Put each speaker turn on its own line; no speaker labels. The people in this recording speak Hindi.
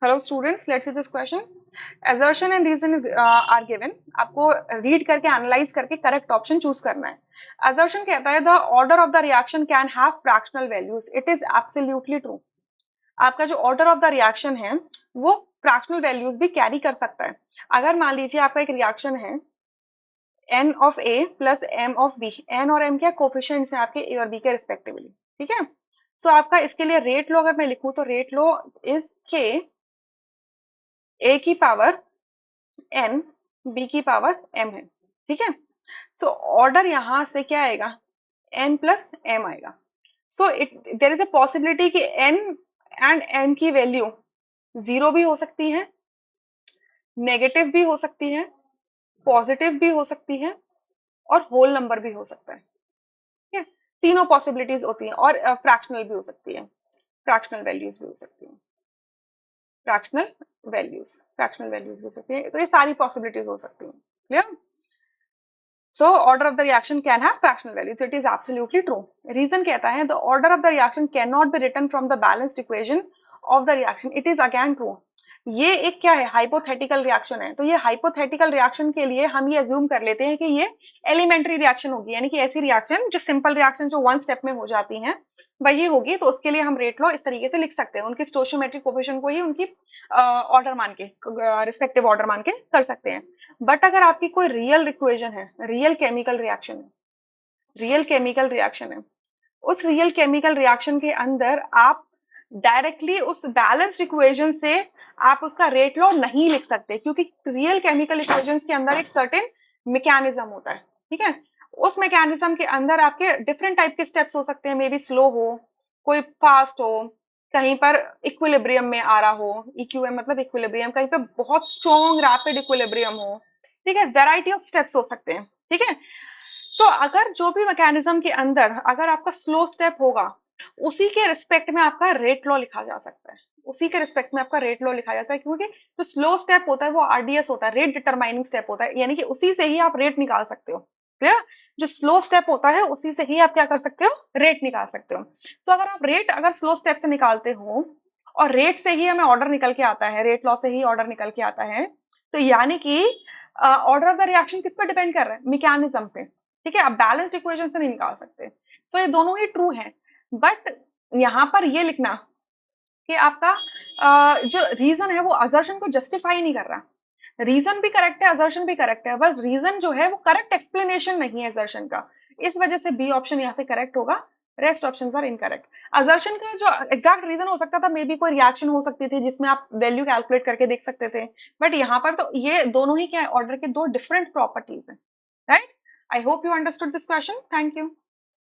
Hello students, let's see this question. assertion and reason are given. आपको रीड करके एनालाइज करके करेक्ट ऑप्शन चूज करना है. assertion कहता है the order of the reaction can have fractional values. It is absolutely true. आपका जो ऑर्डर ऑफ द रिएक्शन है वो फ्रैक्शनल वैल्यूज भी कैरी कर सकता है. अगर मान लीजिए आपका एक रिएक्शन है n of a plus m of b. n और m क्या कोफिशिएंट्स हैं आपके a और b के रिस्पेक्टिवली. ठीक है. सो आपका इसके लिए रेट लो अगर मैं लिखूं तो rate low is k a की पावर n b की पावर m है. ठीक है. सो ऑर्डर यहां से क्या आएगा, n प्लस m आएगा. So it there is a possibility कि n एंड m की वैल्यू जीरो भी हो सकती है, नेगेटिव भी हो सकती है, पॉजिटिव भी हो सकती है और होल नंबर भी हो सकता है. ठीक है. तीनों पॉसिबिलिटीज होती हैं और फ्रैक्शनल भी हो सकती है, फ्रैक्शनल वैल्यूज भी हो सकती हैं, फ्रैक्शनल वैल्यूज भी हो सकती है. तो ये सारी पॉसिबिलिटीज हो सकती हैं. Clear. So order of the reaction can have fractional values. It is absolutely true. Reason कहता है the order of the reaction cannot be written from the balanced equation of the reaction. It is again true. ये एक क्या है, हाइपोथेटिकल रिएक्शन है. तो ये हाइपोथेटिकल रिएक्शन के लिए हम ये अज्यूम कर लेते हैं कि ये एलिमेंट्री रिएक्शन होगी, यानी कि ऐसी रिएक्शन जो सिंपल रिएक्शन जो वन स्टेप में हो जाती हैं वही होगी. तो उसके लिए हम रेट लॉ इस तरीके से लिख सकते हैं, उनकी स्टोइचियोमेट्रिक कोफिशिएंट को ही उनकी ऑर्डर मान के, रिस्पेक्टिव ऑर्डर मान के कर सकते हैं. बट अगर आपकी कोई रियल इक्वेशन है, रियल केमिकल रिएक्शन है, रियल केमिकल रिएक्शन है, उस रियल केमिकल रिएक्शन के अंदर आप डायरेक्टली उस बैलेंस्ड इक्वेशन से आप उसका रेट लॉ नहीं लिख सकते, क्योंकि रियल केमिकल इक्वेशंस के अंदर एक सर्टेन मैकेनिज्म होता है. ठीक है. उस मैकेनिज्म के अंदर आपके डिफरेंट टाइप के स्टेप्स हो सकते हैं, मे बी स्लो हो, कोई फास्ट हो, कहीं पर इक्विलिब्रियम में आ रहा हो, इक्यूएम मतलब इक्विलिब्रियम, कहीं पर बहुत स्ट्रॉन्ग रैपिड इक्विलिब्रियम हो. ठीक है. वैरायटी ऑफ स्टेप्स हो सकते हैं. ठीक है. सो अगर जो भी मैकेनिज्म के अंदर अगर आपका स्लो स्टेप होगा, उसी के रिस्पेक्ट में आपका रेट लॉ लिखा जा सकता है, उसी के रिस्पेक्ट में आपका रेट लॉ लिखा जाता है, क्योंकि जो स्लो स्टेप होता है वो आरडीएस होता है, रेट डिटरमाइनिंग स्टेप होता है, यानी कि उसी से ही आप रेट निकाल सकते हो. क्लियर. जो स्लो स्टेप होता है उसी से ही आप क्या कर सकते हो, रेट निकाल सकते हो. सो अगर आप रेट अगर स्लो स्टेप से निकालते हो और रेट से ही हमें ऑर्डर निकल के आता है, रेट लॉ से ही ऑर्डर निकल के आता है, तो यानी कि ऑर्डर ऑफ द रिएक्शन किस पर डिपेंड कर रहा है, मैकेनिज्म पे. ठीक है. आप बैलेंस्ड इक्वेशन से नहीं निकाल सकते. सो ये दोनों ही ट्रू है. बट यहाँ पर ये लिखना कि आपका जो रीजन है वो असर्शन को जस्टिफाई नहीं कर रहा. रीजन भी करेक्ट है, असर्शन भी करेक्ट है, बस रीजन जो है वो करेक्ट एक्सप्लेनेशन नहीं है असर्शन का. इस वजह से बी ऑप्शन यहाँ से करेक्ट होगा, rest options are incorrect. Assertion का जो एग्जैक्ट रीजन हो सकता था, मे बी कोई रिएक्शन हो सकती थी जिसमें आप वैल्यू कैलकुलेट करके देख सकते थे. बट यहाँ पर तो ये दोनों ही क्या है, ऑर्डर के दो डिफरेंट प्रॉपर्टीज हैं. Right. I hope you understood this question. Thank you.